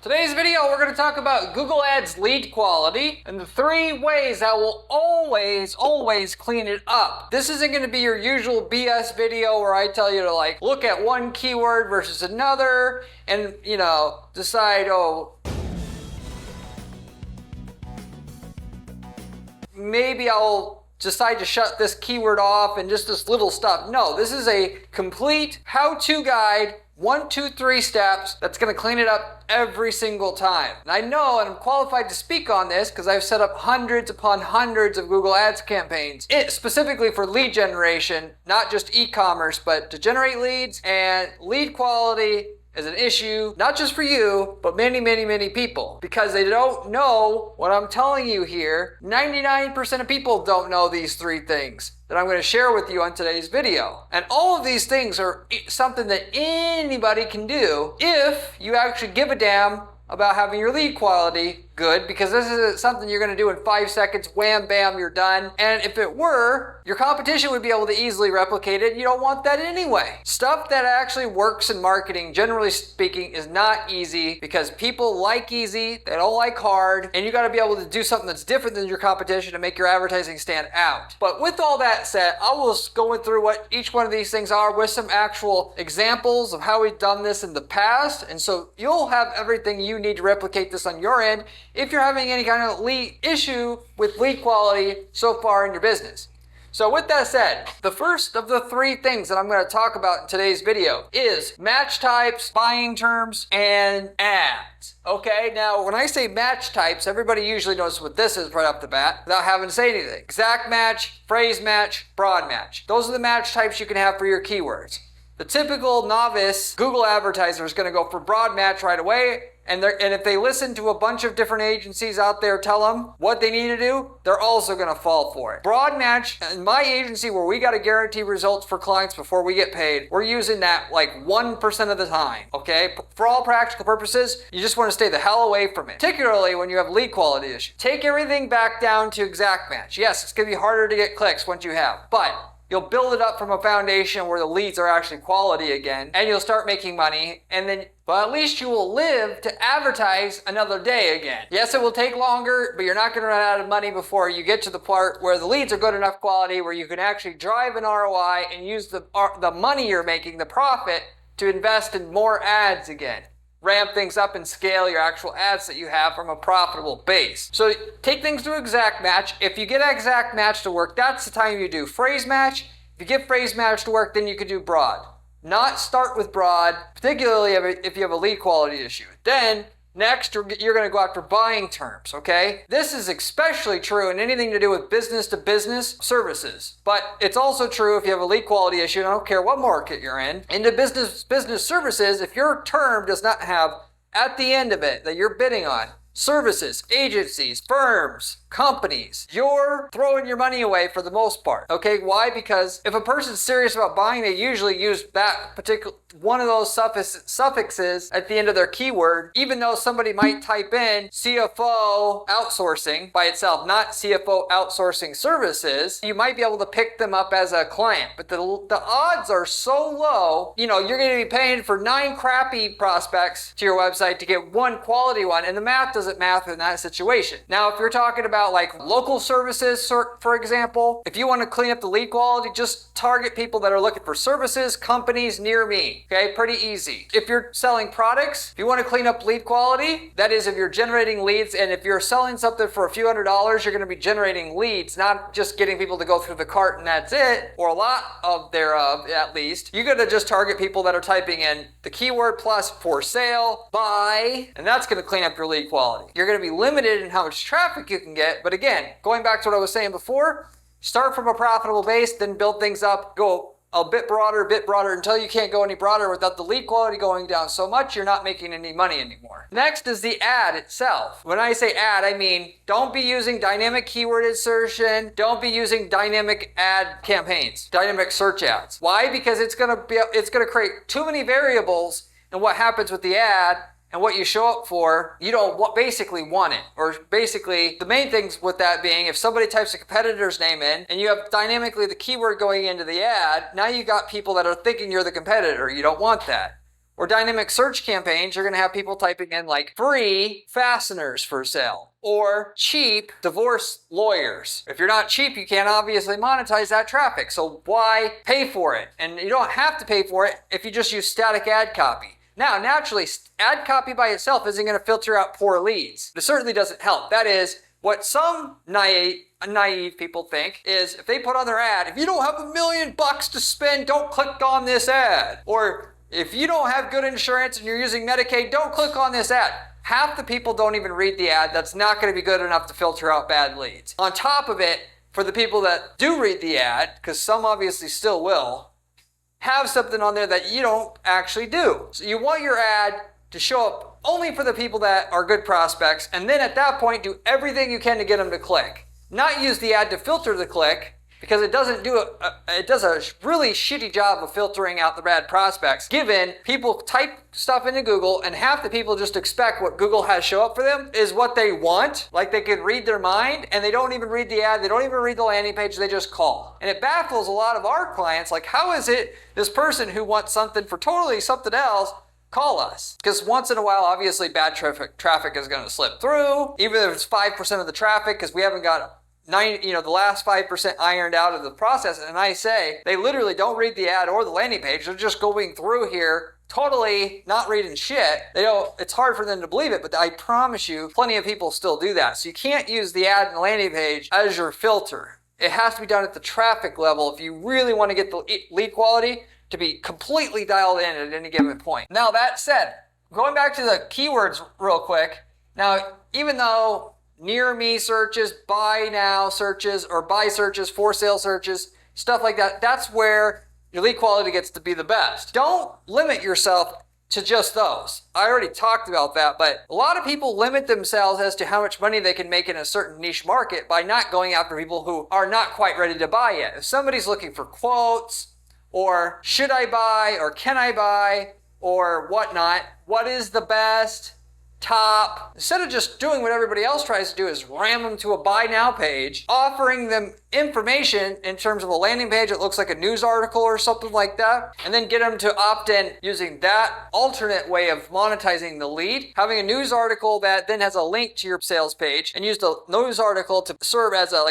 Today's video, we're going to talk about Google Ads lead quality and the 3 ways that will always clean it up. This isn't going to be your usual BS video where I tell you to look at one keyword versus another and, decide, maybe I'll decide to shut this keyword off and just this little stuff. No, this is a complete how-to guide, 1, 2, 3 steps that's going to clean it up every single time. And I know, and I'm qualified to speak on this because I've set up hundreds upon hundreds of Google Ads campaigns, specifically for lead generation, not just e-commerce, but to generate leads. And lead quality is an issue, not just for you, but many people, because they don't know what I'm telling you here. 99% of people don't know these 3 things that I'm going to share with you on today's video. And all of these things are something that anybody can do if you actually give a damn about having your lead quality good, because this is something you're going to do in 5 seconds, wham, bam, you're done. And if it were, your competition would be able to easily replicate it. You don't want that anyway. Stuff that actually works in marketing, generally speaking, is not easy because people like easy, they don't like hard, and you got to be able to do something that's different than your competition to make your advertising stand out. But with all that said, I will go through what each one of these things are with some actual examples of how we've done this in the past, and so you'll have everything you need to replicate this on your end if you're having any kind of lead issue with lead quality so far in your business. So with that said, the first of the 3 things that I'm going to talk about in today's video is match types, buying terms, and ads. Okay, now when I say match types, everybody usually knows what this is right off the bat without having to say anything. Exact match, phrase match, broad match. Those are the match types you can have for your keywords. The typical novice Google advertiser is going to go for broad match right away. And if they listen to a bunch of different agencies out there tell them what they need to do, they're also going to fall for it. Broad match, in my agency where we got to guarantee results for clients before we get paid, we're using that 1% of the time, okay? For all practical purposes, you just want to stay the hell away from it, particularly when you have lead quality issues. Take everything back down to exact match. Yes, it's going to be harder to get clicks once you have, but you'll build it up from a foundation where the leads are actually quality again, and you'll start making money, but at least you will live to advertise another day again. Yes, it will take longer, but you're not going to run out of money before you get to the part where the leads are good enough quality where you can actually drive an ROI and use the money you're making, the profit, to invest in more ads again. Ramp things up and scale your actual ads that you have from a profitable base. So take things to exact match. If you get exact match to work, that's the time you do phrase match. If you get phrase match to work, then you can do broad. Not start with broad, particularly if you have a lead quality issue. Then next, you're going to go after buying terms, okay? This is especially true in anything to do with business-to-business services. But it's also true if you have a lead quality issue, and I don't care what market you're in. In the business services, if your term does not have, at the end of it, that you're bidding on, services, agencies, firms, companies, you're throwing your money away for the most part. Okay, why? Because if a person's serious about buying, they usually use that particular one of those suffixes at the end of their keyword, even though somebody might type in CFO outsourcing by itself, not CFO outsourcing services, you might be able to pick them up as a client. But the odds are so low, you're going to be paying for 9 crappy prospects to your website to get 1 quality one, and the math doesn't math in that situation. Now, if you're talking about local services, for example, if you want to clean up the lead quality, just target people that are looking for services, companies near me. Okay, pretty easy. If you're selling products, if you want to clean up lead quality, that is if you're generating leads, and if you're selling something for a few $100s, you're going to be generating leads, not just getting people to go through the cart and that's it, or a lot of thereof at least. You're going to just target people that are typing in the keyword plus for sale, buy, and that's going to clean up your lead quality. You're going to be limited in how much traffic you can get, but again, going back to what I was saying before, start from a profitable base, then build things up, go a bit broader until you can't go any broader without the lead quality going down so much you're not making any money anymore. Next is the ad itself. When I say ad, I mean don't be using dynamic keyword insertion, don't be using dynamic ad campaigns, dynamic search ads. Why? Because it's going to create too many variables in what happens with the ad and what you show up for. You don't basically want it. Or basically, the main things with that being, if somebody types a competitor's name in and you have dynamically the keyword going into the ad, now you got people that are thinking you're the competitor. You don't want that. Or dynamic search campaigns, you're going to have people typing in like free fasteners for sale or cheap divorce lawyers. If you're not cheap, you can't obviously monetize that traffic. So why pay for it? And you don't have to pay for it if you just use static ad copy. Now, naturally, ad copy by itself isn't going to filter out poor leads. It certainly doesn't help. That is, what some naive people think is if they put on their ad, if you don't have $1 million to spend, don't click on this ad. Or if you don't have good insurance and you're using Medicaid, don't click on this ad. Half the people don't even read the ad. That's not going to be good enough to filter out bad leads. On top of it, for the people that do read the ad, because some obviously still will, have something on there that you don't actually do. So you want your ad to show up only for the people that are good prospects, and then at that point do everything you can to get them to click. Not use the ad to filter the click, because it does a really shitty job of filtering out the bad prospects, given people type stuff into Google and half the people just expect what Google has show up for them is what they want, like they can read their mind, and they don't even read the ad, they don't even read the landing page, they just call. And it baffles a lot of our clients, like how is it this person who wants something for totally something else call us? Because once in a while, obviously bad traffic is going to slip through, even if it's 5% of the traffic, because we haven't got the last 5% ironed out of the process. And I say they literally don't read the ad or the landing page. They're just going through here totally not reading shit. It's hard for them to believe it, but I promise you plenty of people still do that. So you can't use the ad and the landing page as your filter. It has to be done at the traffic level if you really want to get the lead quality to be completely dialed in at any given point. Now that said, going back to the keywords real quick. Now, even though near me searches, buy now searches, or buy searches, for sale searches, stuff like that, that's where your lead quality gets to be the best. Don't limit yourself to just those. I already talked about that, but a lot of people limit themselves as to how much money they can make in a certain niche market by not going after people who are not quite ready to buy yet. If somebody's looking for quotes, or should I buy, or can I buy, or whatnot, what is the best, top, instead of just doing what everybody else tries to do is ram them to a buy now page, offering them information in terms of a landing page that looks like a news article or something like that, and then get them to opt in using that alternate way of monetizing the lead, having a news article that then has a link to your sales page, and use the news article to serve as a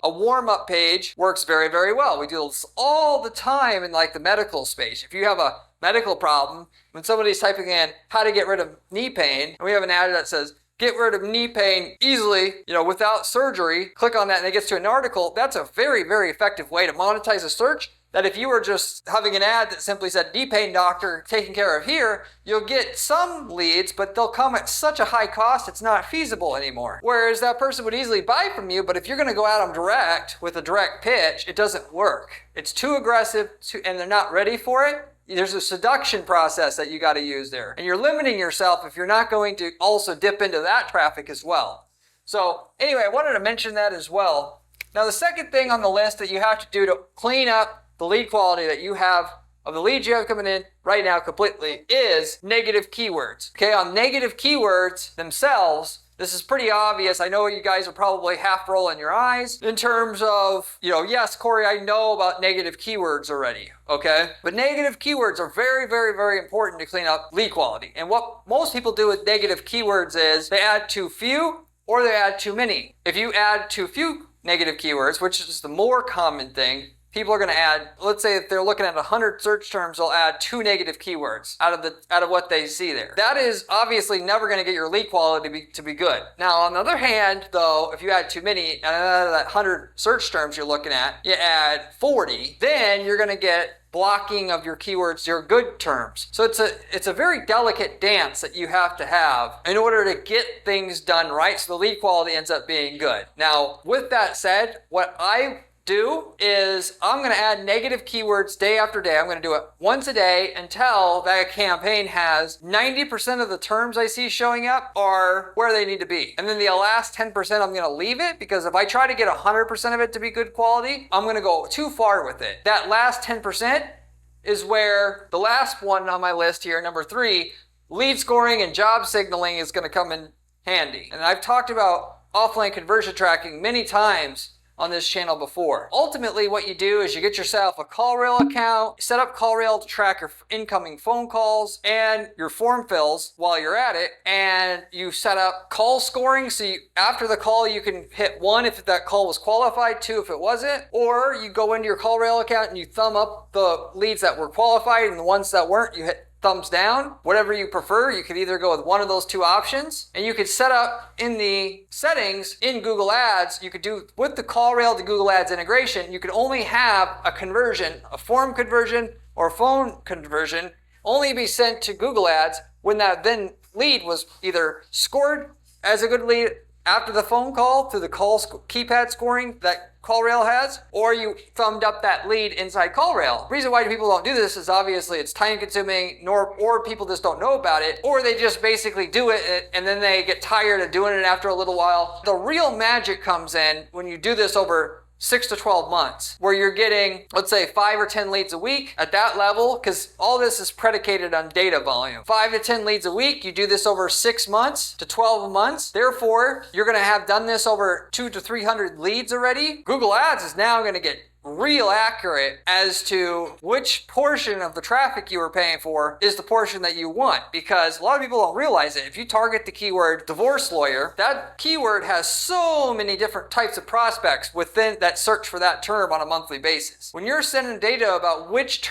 warm-up page, works very, very well. We do this all the time in like the medical space. If you have a medical problem, when somebody's typing in how to get rid of knee pain, and we have an ad that says get rid of knee pain easily, without surgery, click on that and it gets to an article. That's a very, very effective way to monetize a search, that if you were just having an ad that simply said knee pain doctor taken care of here, you'll get some leads, but they'll come at such a high cost it's not feasible anymore. Whereas that person would easily buy from you, but if you're going to go at them direct with a direct pitch, it doesn't work. It's too aggressive and they're not ready for it. There's a seduction process that you got to use there. And you're limiting yourself if you're not going to also dip into that traffic as well. So anyway, I wanted to mention that as well. Now the second thing on the list that you have to do to clean up the lead quality that you have of the leads you have coming in right now completely is negative keywords. Okay, on negative keywords themselves, this is pretty obvious. I know you guys are probably half rolling your eyes in terms of, yes, Corey, I know about negative keywords already, okay? But negative keywords are very, very, very important to clean up lead quality. And what most people do with negative keywords is they add too few or they add too many. If you add too few negative keywords, which is the more common thing, people are going to add, let's say if they're looking at 100 search terms, they'll add 2 negative keywords out of what they see there. That is obviously never going to get your lead quality to be good. Now, on the other hand, though, if you add too many, and out of that 100 search terms you're looking at, you add 40, then you're going to get blocking of your keywords, your good terms. So it's a very delicate dance that you have to have in order to get things done right so the lead quality ends up being good. Now, with that said, what I do is I'm going to add negative keywords day after day. I'm going to do it once a day until that campaign has 90% of the terms I see showing up are where they need to be. And then the last 10% I'm going to leave it, because if I try to get 100% of it to be good quality, I'm going to go too far with it. That last 10% is where the last one on my list here, number 3, lead scoring and job signaling is going to come in handy. And I've talked about offline conversion tracking many times on this channel before. Ultimately, what you do is you get yourself a CallRail account, set up CallRail to track your incoming phone calls and your form fills while you're at it, and you set up call scoring. So after the call, you can hit 1 if that call was qualified, 2 if it wasn't, or you go into your CallRail account and you thumb up the leads that were qualified, and the ones that weren't, you hit thumbs down. Whatever you prefer, you could either go with one of those 2 options, and you could set up in the settings in Google Ads, you could do with the CallRail to Google Ads integration, you could only have a conversion, a form conversion or a phone conversion, only be sent to Google Ads when that then lead was either scored as a good lead after the phone call through the call keypad scoring that CallRail has, or you thumbed up that lead inside CallRail. The reason why people don't do this is obviously it's time consuming, or people just don't know about it, or they just basically do it and then they get tired of doing it after a little while. The real magic comes in when you do this over 6 to 12 months, where you're getting, let's say, 5 or 10 leads a week at that level, because all this is predicated on data volume. 5 to 10 leads a week, you do this over 6 months to 12 months. Therefore, you're going to have done this over 200 to 300 leads already. Google Ads is now going to get real accurate as to which portion of the traffic you were paying for is the portion that you want, because a lot of people don't realize it. If you target the keyword divorce lawyer, that keyword has so many different types of prospects within that search for that term on a monthly basis. When you're sending data about which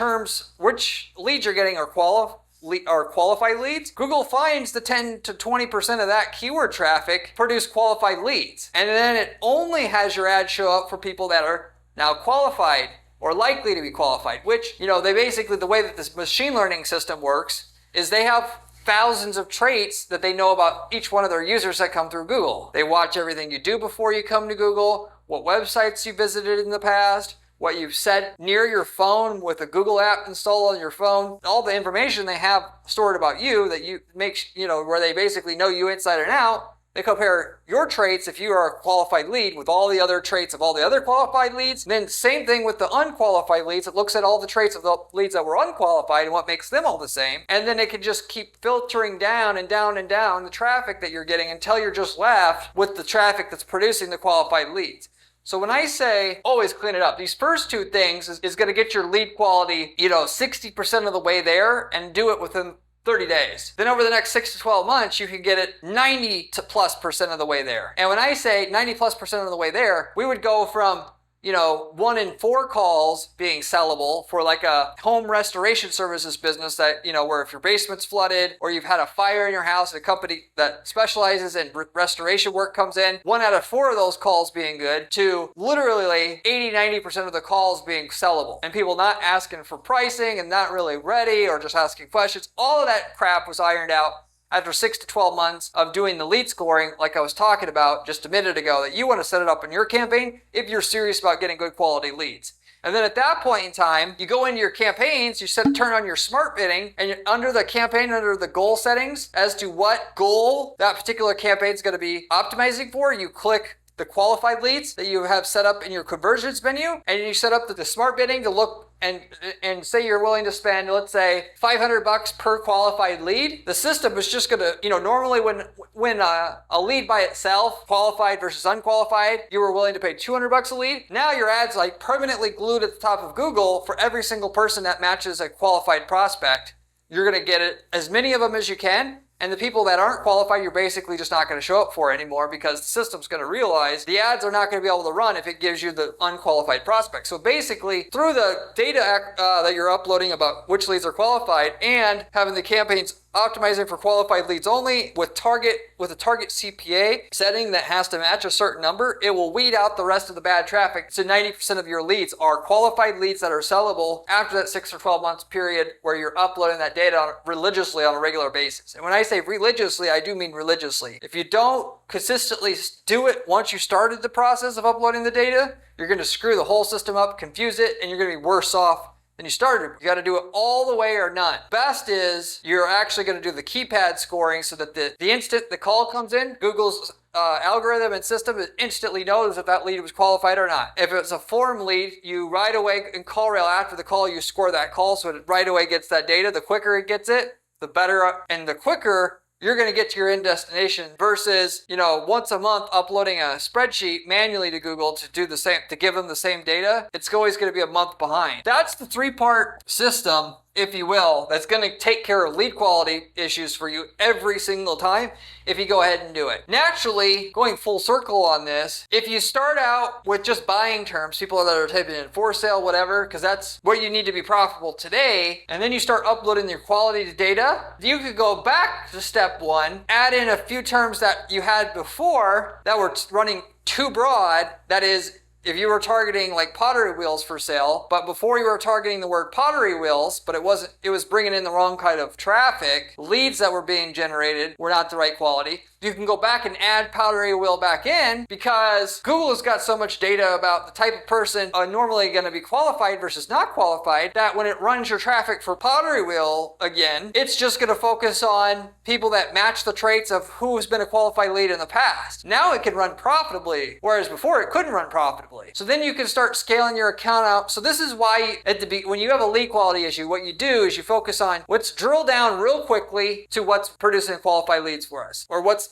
leads you're getting are qualified leads, Google finds the 10 to 20% of that keyword traffic produce qualified leads, and then it only has your ad show up for people that are now qualified or likely to be qualified, which, they basically, the way that this machine learning system works is they have thousands of traits that they know about each one of their users that come through Google. They watch everything you do before you come to Google, what websites you visited in the past, what you've said near your phone with a Google app installed on your phone, all the information they have stored about you that where they basically know you inside and out. They compare your traits if you are a qualified lead with all the other traits of all the other qualified leads. And then same thing with the unqualified leads. It looks at all the traits of the leads that were unqualified and what makes them all the same. And then it can just keep filtering down and down and down the traffic that you're getting until you're just left with the traffic that's producing the qualified leads. So when I say always clean it up, these first 2 things is going to get your lead quality, 60% of the way there, and do it within 30 days. Then over the next 6 to 12 months, you can get it 90+ % of the way there. And when I say 90+% of the way there, we would go from 1 in 4 calls being sellable for like a home restoration services business that, where if your basement's flooded or you've had a fire in your house, a company that specializes in restoration work comes in, 1 out of 4 of those calls being good, to literally 80-90% of the calls being sellable, and people not asking for pricing and not really ready or just asking questions. All of that crap was ironed out after 6 to 12 months of doing the lead scoring, like I was talking about just a minute ago, that you want to set it up in your campaign if you're serious about getting good quality leads. And then at that point in time, you go into your campaigns, turn on your smart bidding, and you're under the campaign, under the goal settings as to what goal that particular campaign is going to be optimizing for, you click the qualified leads that you have set up in your conversions menu, and you set up the smart bidding to look and say you're willing to spend, let's say, $500 per qualified lead. The system is just going to, normally when a lead by itself, qualified versus unqualified, you were willing to pay $200 a lead. Now your ad's like permanently glued at the top of Google for every single person that matches a qualified prospect. You're going to get it, as many of them as you can. And the people that aren't qualified, you're basically just not going to show up for anymore, because the system's going to realize the ads are not going to be able to run if it gives you the unqualified prospects. So basically, through the data that you're uploading about which leads are qualified and having the campaigns optimizing for qualified leads only with a target CPA setting that has to match a certain number, it will weed out the rest of the bad traffic. So 90% of your leads are qualified leads that are sellable after that 6 or 12 months period where you're uploading that data religiously on a regular basis. And when I say religiously, I do mean religiously. If you don't consistently do it once you started the process of uploading the data, you're going to screw the whole system up, confuse it, and you're going to be worse off than you started. You got to do it all the way or none. Best is you're actually going to do the keypad scoring so that the instant the call comes in, Google's algorithm and system instantly knows if that lead was qualified or not. If it's a form lead, you right away in CallRail after the call, you score that call so it right away gets that data. The quicker it gets it, the better, and the quicker you're going to get to your end destination versus, once a month uploading a spreadsheet manually to Google to do the same, to give them the same data. It's always going to be a month behind. That's the 3-part system, if you will, that's going to take care of lead quality issues for you every single time if you go ahead and do it. Naturally, going full circle on this, if you start out with just buying terms, people that are typing in for sale, whatever, because that's what you need to be profitable today, and then you start uploading your quality data, you could go back to step 1, add in a few terms that you had before that were running too broad. That is, if you were targeting like pottery wheels for sale, but before you were targeting the word pottery wheels, but it was bringing in the wrong kind of traffic, leads that were being generated were not the right quality. You can go back and add pottery wheel back in because Google has got so much data about the type of person normally going to be qualified versus not qualified that when it runs your traffic for pottery wheel again, it's just going to focus on people that match the traits of who's been a qualified lead in the past. Now it can run profitably, whereas before it couldn't run profitably. So then you can start scaling your account out. So this is why when you have a lead quality issue, what you do is you focus on let's drill down real quickly to what's producing qualified leads for us, or what's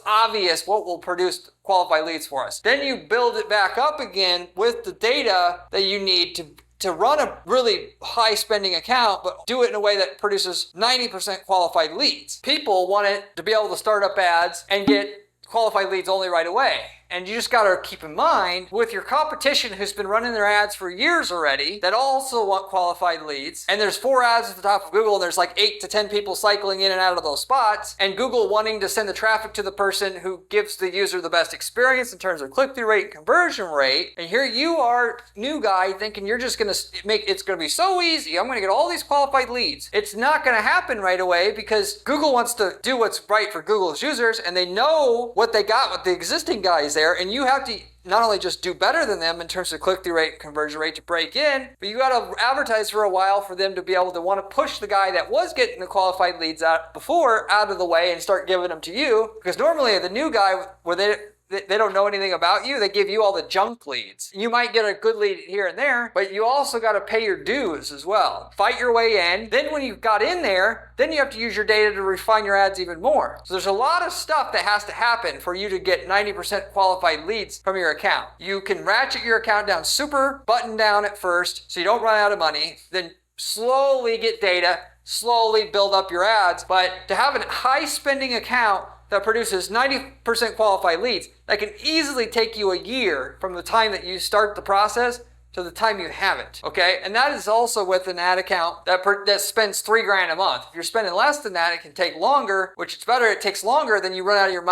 obvious, what will produce qualified leads for us. Then you build it back up again with the data that you need to run a really high spending account, but do it in a way that produces 90% qualified leads. People want it to be able to start up ads and get qualified leads only right away. And you just got to keep in mind with your competition who's been running their ads for years already that also want qualified leads. And there's 4 ads at the top of Google and there's like 8 to 10 people cycling in and out of those spots. And Google wanting to send the traffic to the person who gives the user the best experience in terms of click-through rate and conversion rate. And here you are, new guy, thinking you're just going to it's going to be so easy. I'm going to get all these qualified leads. It's not going to happen right away because Google wants to do what's right for Google's users and they know what they got with the existing guys there, and you have to not only just do better than them in terms of click-through rate and conversion rate to break in, but you got to advertise for a while for them to be able to want to push the guy that was getting the qualified leads out before out of the way and start giving them to you. Because normally the new guy, where they don't know anything about you, they give you all the junk leads. You might get a good lead here and there, but you also got to pay your dues as well. Fight your way in. Then when you've got in there, then you have to use your data to refine your ads even more. So there's a lot of stuff that has to happen for you to get 90% qualified leads from your account. You can ratchet your account down super buttoned down at first so you don't run out of money, then slowly get data, slowly build up your ads. But to have a high spending account that produces 90% qualified leads, that can easily take you a year from the time that you start the process to the time you have it, okay? And that is also with an ad account that spends $3,000 a month. If you're spending less than that, it can take longer, which it's better it takes longer than you run out of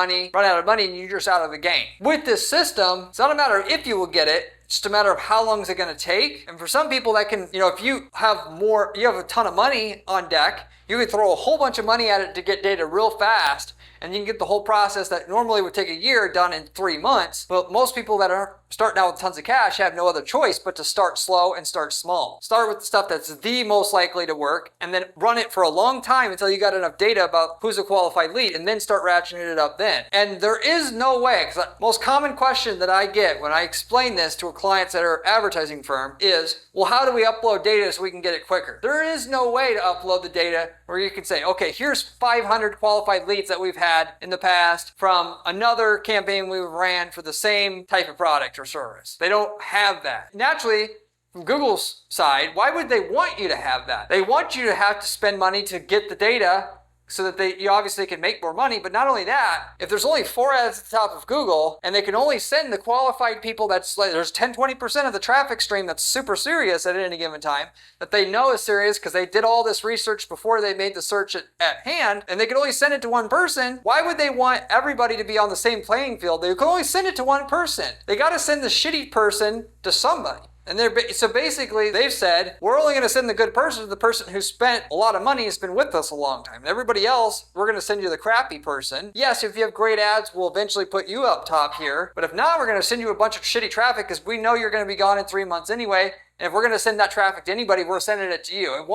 money and you're just out of the game. With this system, it's not a matter of if you will get it, it's just a matter of how long is it going to take. And for some people that can, if you have a ton of money on deck, you can throw a whole bunch of money at it to get data real fast, and you can get the whole process that normally would take a year done in 3 months. But most people that are starting out with tons of cash have no other choice but to start slow and start small. Start with the stuff that's the most likely to work, and then run it for a long time until you got enough data about who's a qualified lead, and then start ratcheting it up then. And there is no way, because the most common question that I get when I explain this to clients that are advertising firm is, well, how do we upload data so we can get it quicker? There is no way to upload the data where you can say, okay, here's 500 qualified leads that we've had in the past from another campaign we ran for the same type of product or service. They don't have that. Naturally, from Google's side, why would they want you to have that? They want you to have to spend money to get the data so that you obviously can make more money. But not only that, if there's only 4 ads at the top of Google and they can only send the qualified people there's 10-20% of the traffic stream that's super serious at any given time, that they know is serious because they did all this research before they made the search at hand, and they can only send it to one person. Why would they want everybody to be on the same playing field? They can only send it to one person. They got to send the shitty person to somebody. And so basically they've said, we're only going to send the good person to the person who spent a lot of money, has been with us a long time. And everybody else, we're going to send you the crappy person. Yes, if you have great ads, we'll eventually put you up top here. But if not, we're going to send you a bunch of shitty traffic because we know you're going to be gone in 3 months anyway. And if we're going to send that traffic to anybody, we're sending it to you. And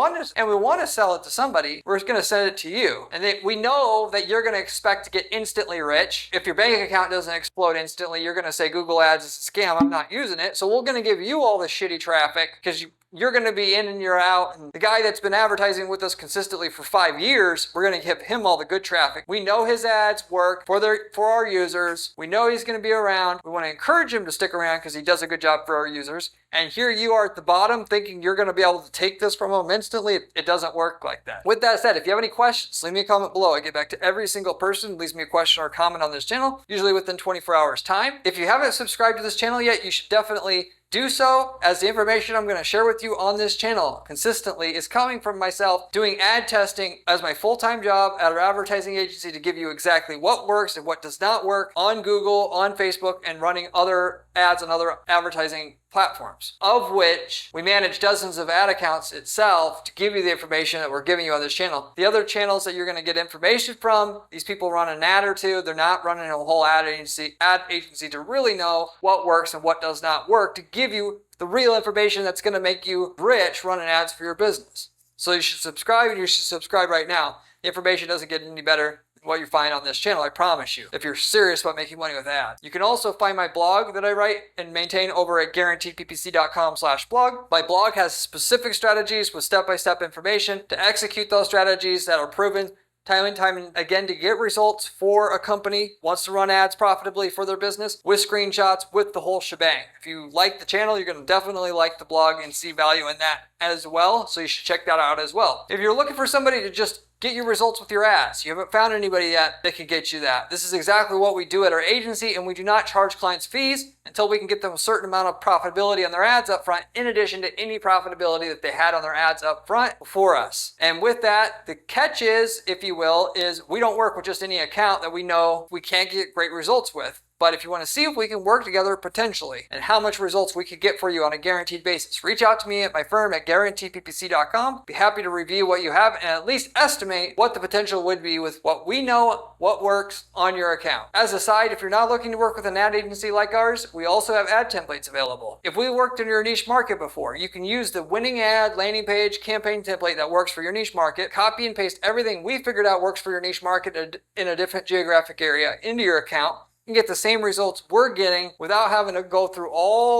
we want to sell it to somebody, we're going to send it to you. And we know that you're going to expect to get instantly rich. If your bank account doesn't explode instantly, you're going to say Google Ads is a scam, I'm not using it. So we're going to give you all the shitty traffic because you're going to be in and you're out. And the guy that's been advertising with us consistently for 5 years, we're going to give him all the good traffic. We know his ads work for our users. We know he's going to be around. We want to encourage him to stick around because he does a good job for our users. And here you are at the bottom thinking you're going to be able to take this from him instantly. It doesn't work like that. With that said, if you have any questions, leave me a comment below. I get back to every single person who leaves me a question or a comment on this channel, usually within 24 hours time. If you haven't subscribed to this channel yet, you should definitely do so, as the information I'm going to share with you on this channel consistently is coming from myself doing ad testing as my full-time job at our advertising agency to give you exactly what works and what does not work on Google, on Facebook, and running other ads on other advertising platforms, of which we manage dozens of ad accounts itself to give you the information that we're giving you on this channel. The other channels that you're going to get information from, these people run an ad or two. They're not running a whole ad agency to really know what works and what does not work, to give you the real information that's going to make you rich running ads for your business. So you should subscribe, and you should subscribe right now. The information doesn't get any better what you find on this channel, I promise you, if you're serious about making money with ads. You can also find my blog that I write and maintain over at guaranteedppc.com/blog. My blog has specific strategies with step-by-step information to execute those strategies that are proven time and again to get results for a company wants to run ads profitably for their business, with screenshots, with the whole shebang. If you like the channel, you're going to definitely like the blog and see value in that as well, so you should check that out as well. If you're looking for somebody to just get you results with your ads, you haven't found anybody yet that can get you that, this is exactly what we do at our agency, and we do not charge clients fees until we can get them a certain amount of profitability on their ads up front, in addition to any profitability that they had on their ads up front before us. And with that, the catch is, if you will, is we don't work with just any account that we know we can't get great results with. But if you want to see if we can work together potentially and how much results we could get for you on a guaranteed basis, reach out to me at my firm at guaranteedppc.com. Be happy to review what you have and at least estimate what the potential would be with what we know, what works on your account. As a side, if you're not looking to work with an ad agency like ours, we also have ad templates available. If we worked in your niche market before, you can use the winning ad, landing page, campaign template that works for your niche market, copy and paste everything we figured out works for your niche market in a different geographic area into your account, and get the same results we're getting without having to go through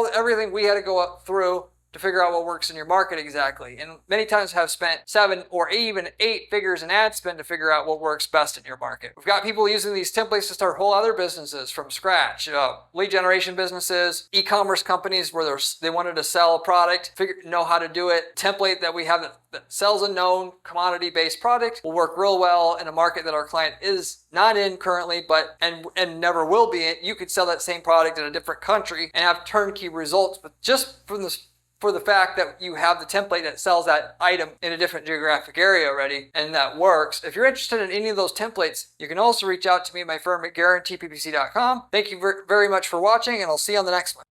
everything we had to go up through to figure out what works in your market exactly. And many times have spent 7 or even 8 figures in ad spend to figure out what works best in your market. We've got people using these templates to start whole other businesses from scratch. Lead generation businesses, e-commerce companies where they wanted to sell a product, know how to do it. Template that we have that sells a known commodity-based product will work real well in a market that our client is not in currently, and never will be in. You could sell that same product in a different country and have turnkey results, but just for the fact that you have the template that sells that item in a different geographic area already, and that works. If you're interested in any of those templates, you can also reach out to me at my firm at guaranteedppc.com. Thank you very much for watching, and I'll see you on the next one.